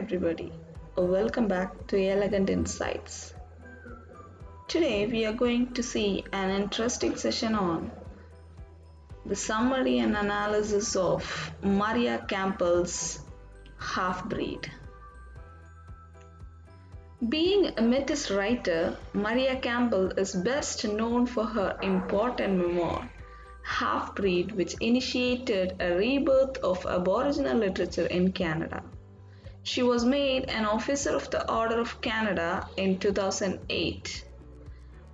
everybody. Welcome back to Elegant Insights. Today we are going to see an interesting session on the summary and analysis of Maria Campbell's Halfbreed. Being a Metis writer, Maria Campbell is best known for her important memoir, Halfbreed, which initiated a rebirth of Aboriginal literature in Canada. She was made an Officer of the Order of Canada in 2008.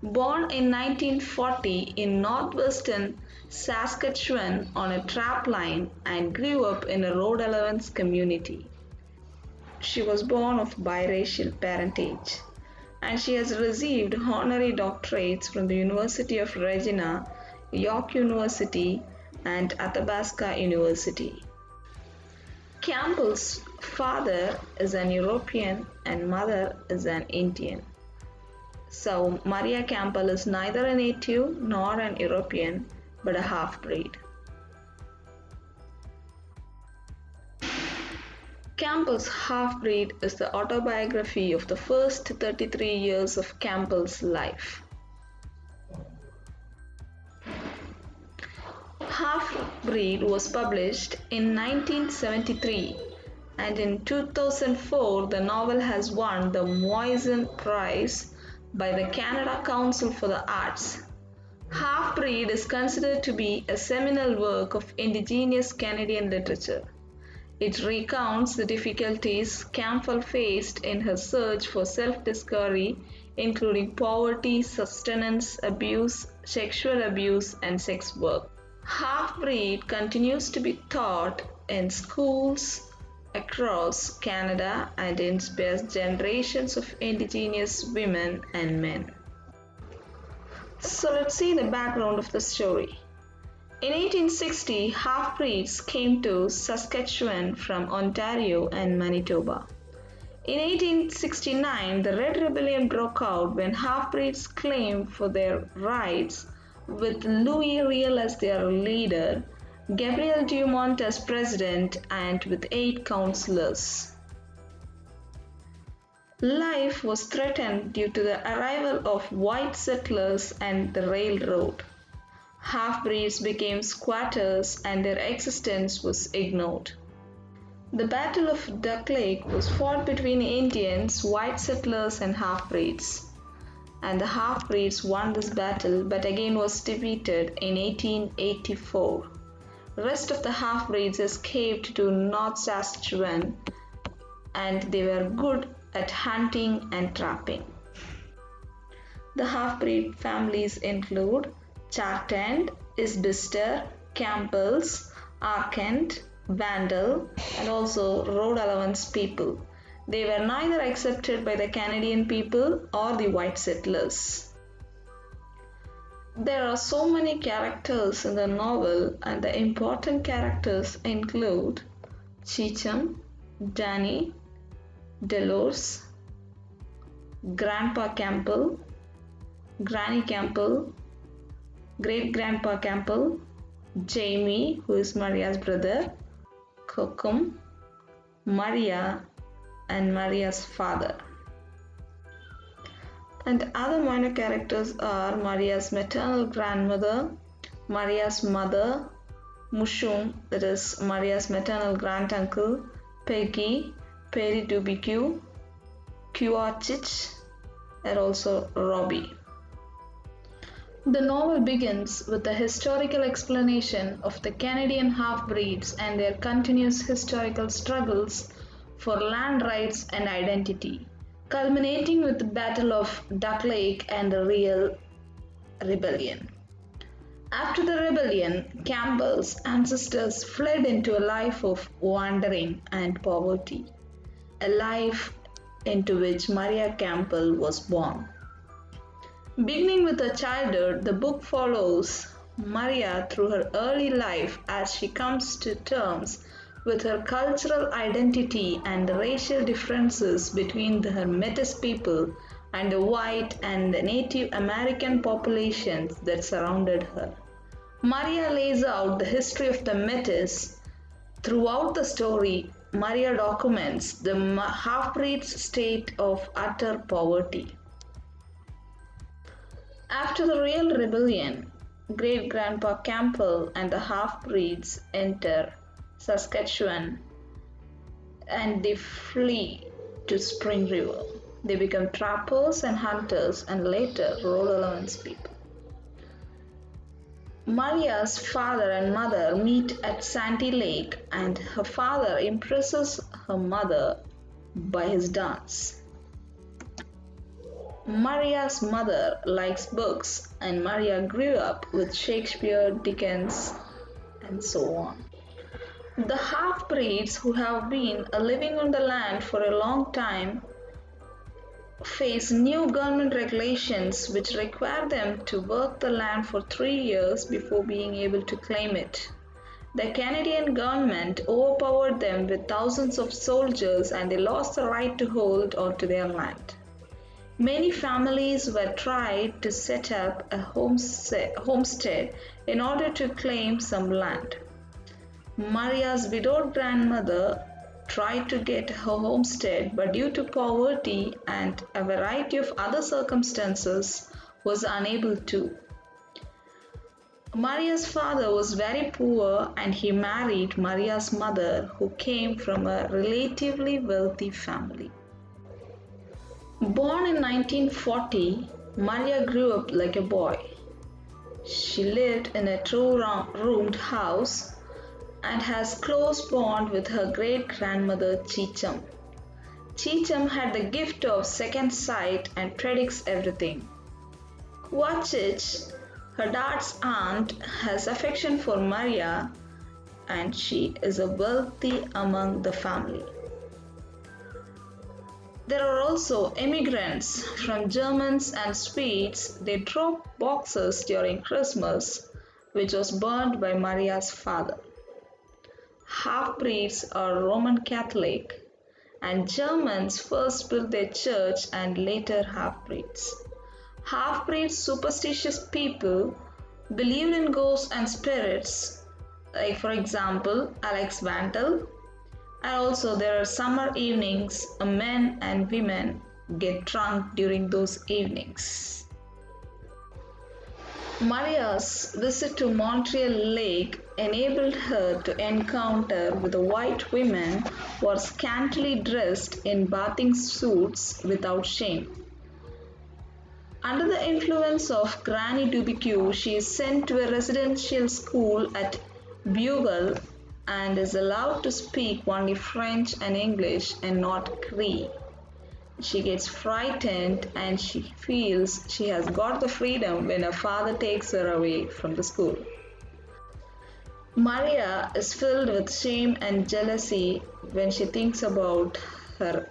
Born in 1940 in northwestern Saskatchewan on a trap line and grew up in a road allowance community. She was born of biracial parentage and she has received honorary doctorates from the University of Regina, York University, and Athabasca University. Campbell's father is an European and mother is an Indian. So Maria Campbell is neither a native nor an European but a half-breed. Campbell's Halfbreed is the autobiography of the first 33 years of Campbell's life. Halfbreed was published in 1973 and in 2004 the novel has won the Moisen Prize by the Canada Council for the Arts. Halfbreed is considered to be a seminal work of Indigenous Canadian literature. It recounts the difficulties Campbell faced in her search for self-discovery, including poverty, sustenance, abuse, sexual abuse, and sex work. Halfbreed continues to be taught in schools across Canada and inspires generations of Indigenous women and men. So let's see the background of the story. In 1860, half-breeds came to Saskatchewan from Ontario and Manitoba. In 1869, the Red Rebellion broke out when half-breeds claimed for their rights, with Louis Riel as their leader, Gabriel Dumont as president, and with 8 councillors. Life was threatened due to the arrival of white settlers and the railroad. Half-breeds became squatters and their existence was ignored. The Battle of Duck Lake was fought between Indians, white settlers, and half-breeds. And the half-breeds won this battle but again was defeated in 1884. The rest of the half-breeds escaped to North Saskatchewan and they were good at hunting and trapping. The half-breed families include Chartand, Isbister, Campbells, Arkent, Vandal, and also road allowance people. They were neither accepted by the Canadian people or the white settlers. There are so many characters in the novel and the important characters include Cheecham, Danny, Delors, Grandpa Campbell, Granny Campbell, Great-Grandpa Campbell, Jamie, who is Maria's brother, Kokum, Maria, and Maria's father. And other minor characters are Maria's maternal grandmother, Maria's mother, Mushum, that is Maria's maternal granduncle, Peggy, Perry Dubique, Kiwachich, and also Robbie. The novel begins with a historical explanation of the Canadian half-breeds and their continuous historical struggles for land rights and identity, culminating with the Battle of Duck Lake and the Riel Rebellion. After the rebellion, Campbell's ancestors fled into a life of wandering and poverty, a life into which Maria Campbell was born. Beginning with her childhood, the book follows Maria through her early life as she comes to terms with her cultural identity and the racial differences between her Metis people and the white and the Native American populations that surrounded her. Maria lays out the history of the Metis throughout the story Maria documents the half-breed's state of utter poverty. After the real rebellion, great-grandpa Campbell and the half-breeds enter Saskatchewan and they flee to Spring River. They become trappers and hunters and later road allowance people. Maria's father and mother meet at Sandy Lake and her father impresses her mother by his dance. Maria's mother likes books and Maria grew up with Shakespeare, Dickens, and so on. The half-breeds who have been living on the land for a long time face new government regulations which require them to work the land for 3 years before being able to claim it. The Canadian government overpowered them with thousands of soldiers and they lost the right to hold onto their land. Many families were tried to set up a homestead in order to claim some land. Maria's widowed grandmother tried to get her homestead but due to poverty and a variety of other circumstances was unable to. Maria's father was very poor and he married Maria's mother who came from a relatively wealthy family. Born in 1940, Maria grew up like a boy. She lived in a two-roomed house and has close bond with her great-grandmother Cheecham. Cheecham had the gift of second sight and predicts everything. Quachich, her dad's aunt, has affection for Maria and she is a wealthy among the family. There are also immigrants from Germans and Swedes. They drop boxes during Christmas, which was burned by Maria's father. Half-breeds are Roman Catholic and Germans first built their church and later half-breeds. Half-breeds superstitious people believed in ghosts and spirits, like for example Alex Vandal, and also there are summer evenings men and women get drunk during those evenings. Maria's visit to Montreal Lake enabled her to encounter with the white women who are scantily dressed in bathing suits without shame. Under the influence of Granny Dubique, she is sent to a residential school at Bugle and is allowed to speak only French and English and not Cree. She gets frightened and she feels she has got the freedom when her father takes her away from the school. Maria is filled with shame and jealousy when she thinks about her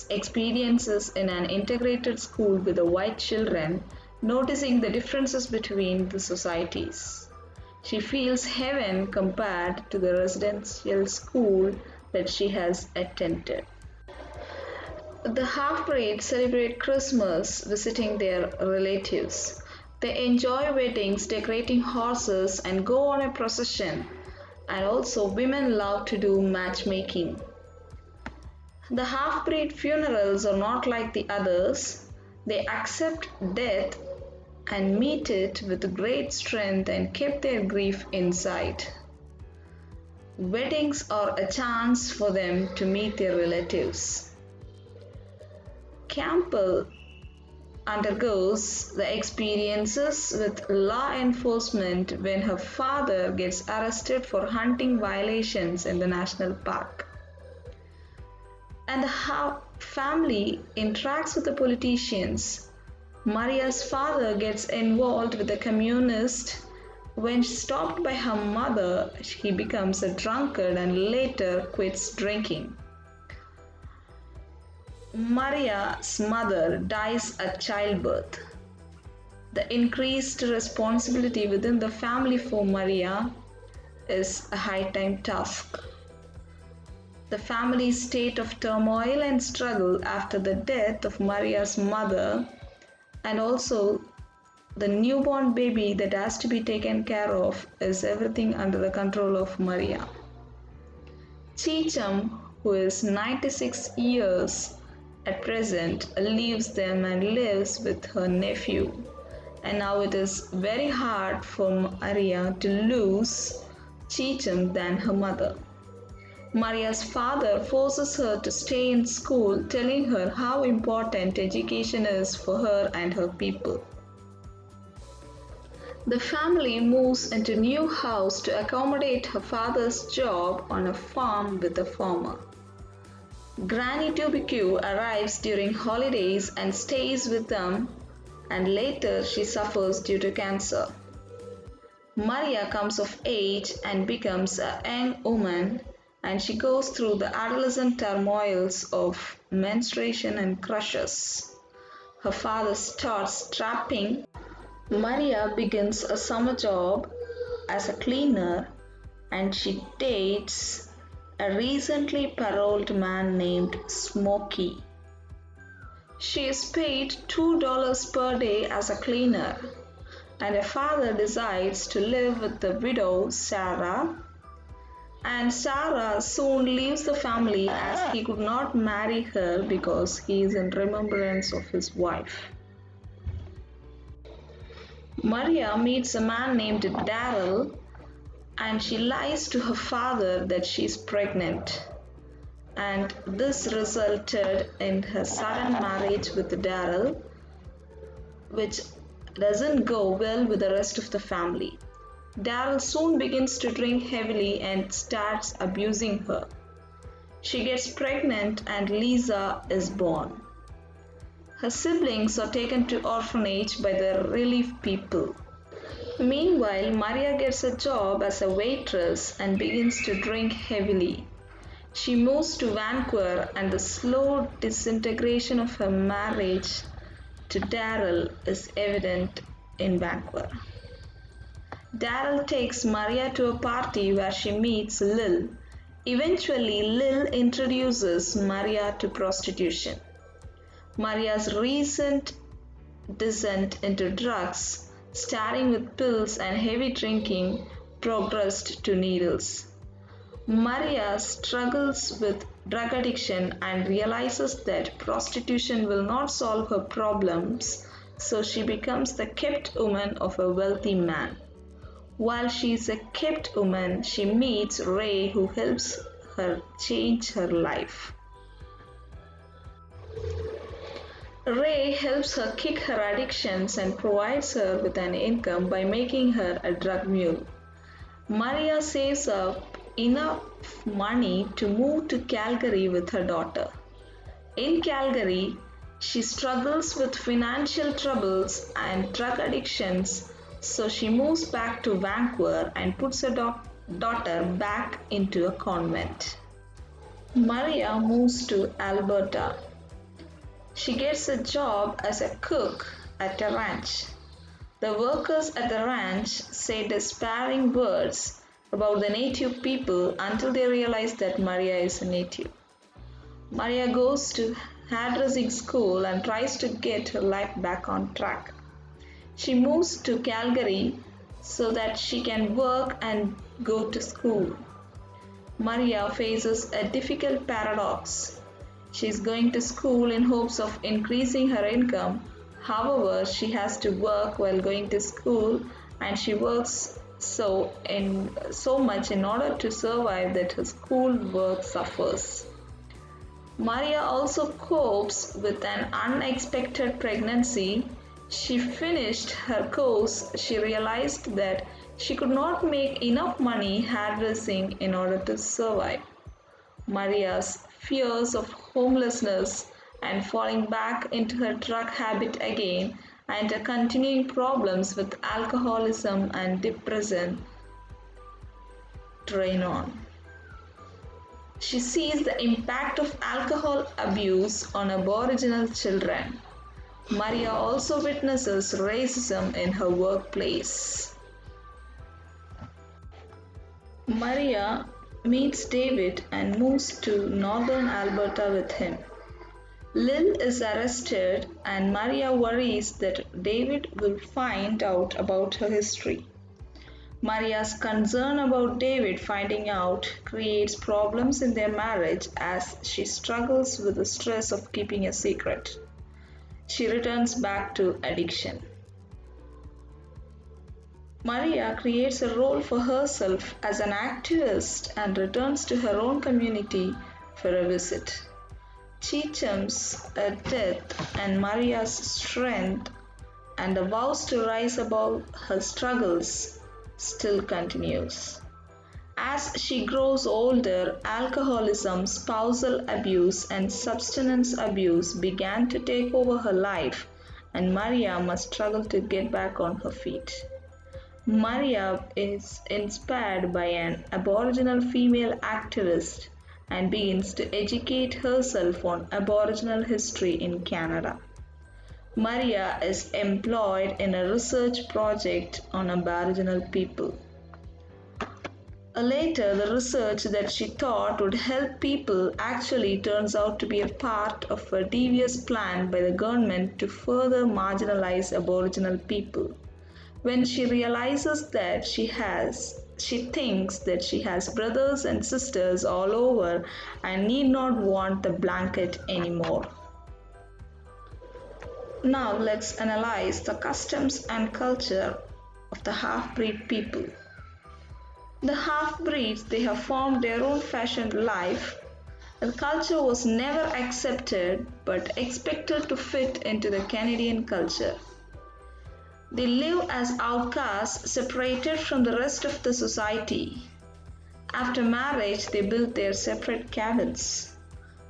experiences in an integrated school with the white children, noticing the differences between the societies. She feels heaven compared to the residential school that she has attended. The half-breeds celebrate Christmas visiting their relatives. They enjoy weddings, decorating horses, and go on a procession. And also, women love to do matchmaking. The half-breed funerals are not like the others. They accept death and meet it with great strength and keep their grief inside. Weddings are a chance for them to meet their relatives. Campbell undergoes the experiences with law enforcement when her father gets arrested for hunting violations in the national park. And the family interacts with the politicians. Maria's father gets involved with the communists. When stopped by her mother, he becomes a drunkard and later quits drinking. Maria's mother dies at childbirth. The increased responsibility within the family for Maria is a high-time task. The family's state of turmoil and struggle after the death of Maria's mother and also the newborn baby that has to be taken care of is everything under the control of Maria. Cheecham, who is 96 years at present, leaves them and lives with her nephew. And now it is very hard for Maria to lose Cheecham than her mother. Maria's father forces her to stay in school, telling her how important education is for her and her people. The family moves into a new house to accommodate her father's job on a farm with a farmer. Granny Tubique arrives during holidays and stays with them, and later she suffers due to cancer. Maria comes of age and becomes a young woman, and she goes through the adolescent turmoils of menstruation and crushes. Her father starts trapping. Maria begins a summer job as a cleaner, and she dates a recently paroled man named Smokey. She is paid $2 per day as a cleaner, and her father decides to live with the widow Sarah. And Sarah soon leaves the family as he could not marry her because he is in remembrance of his wife. Maria meets a man named Darrell, and she lies to her father that she is pregnant. And this resulted in her sudden marriage with Darrell, which doesn't go well with the rest of the family. Darrell soon begins to drink heavily and starts abusing her. She gets pregnant and Lisa is born. Her siblings are taken to orphanage by the relief people. Meanwhile, Maria gets a job as a waitress and begins to drink heavily. She moves to Vancouver, and the slow disintegration of her marriage to Darrell is evident in Vancouver. Darrell takes Maria to a party where she meets Lil. Eventually, Lil introduces Maria to prostitution. Maria's recent descent into drugs, starting with pills and heavy drinking, progressed to needles. Maria struggles with drug addiction and realizes that prostitution will not solve her problems, so she becomes the kept woman of a wealthy man. While she is a kept woman, she meets Ray, who helps her change her life. Ray helps her kick her addictions and provides her with an income by making her a drug mule. Maria saves up enough money to move to Calgary with her daughter. In Calgary, she struggles with financial troubles and drug addictions, so she moves back to Vancouver and puts her daughter back into a convent. Maria moves to Alberta. She gets a job as a cook at a ranch. The workers at the ranch say despairing words about the native people until they realize that Maria is a native. Maria goes to hairdressing school and tries to get her life back on track. She moves to Calgary so that she can work and go to school. Maria faces a difficult paradox. She is going to school in hopes of increasing her income. However, she has to work while going to school, and she works so much in order to survive that her school work suffers. Maria also copes with an unexpected pregnancy. She finished her course. She realized that she could not make enough money hairdressing in order to survive. Maria's fears of homelessness and falling back into her drug habit again, and her continuing problems with alcoholism and depression drain on. She sees the impact of alcohol abuse on Aboriginal children. Maria also witnesses racism in her workplace. Maria meets David and moves to northern Alberta with him. Lil is arrested, and Maria worries that David will find out about her history. Maria's concern about David finding out creates problems in their marriage as she struggles with the stress of keeping a secret. She returns back to addiction. Maria creates a role for herself as an activist and returns to her own community for a visit. Cheatham's death and Maria's strength and the vows to rise above her struggles still continues. As she grows older, alcoholism, spousal abuse, and substance abuse began to take over her life, and Maria must struggle to get back on her feet. Maria is inspired by an Aboriginal female activist and begins to educate herself on Aboriginal history in Canada. Maria is employed in a research project on Aboriginal people. Later, the research that she thought would help people actually turns out to be a part of a devious plan by the government to further marginalize Aboriginal people. When she realizes that she thinks that she has brothers and sisters all over and need not want the blanket anymore. Now let's analyze the customs and culture of the half-breed people. The half-breeds, they have formed their own fashioned life. The culture was never accepted but expected to fit into the Canadian culture. They live as outcasts separated from the rest of the society. After marriage, they build their separate cabins.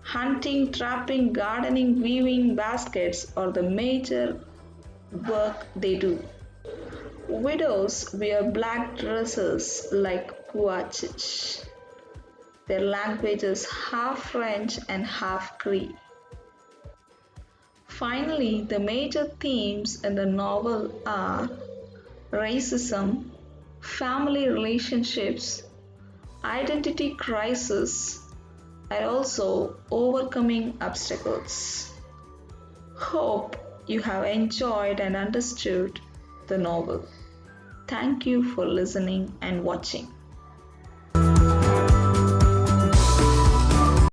Hunting, trapping, gardening, weaving baskets are the major work they do. Widows wear black dresses like Puachich. Their language is half French and half Cree. Finally, the major themes in the novel are racism, family relationships, identity crisis, and also overcoming obstacles. Hope you have enjoyed and understood the novel. Thank you for listening and watching.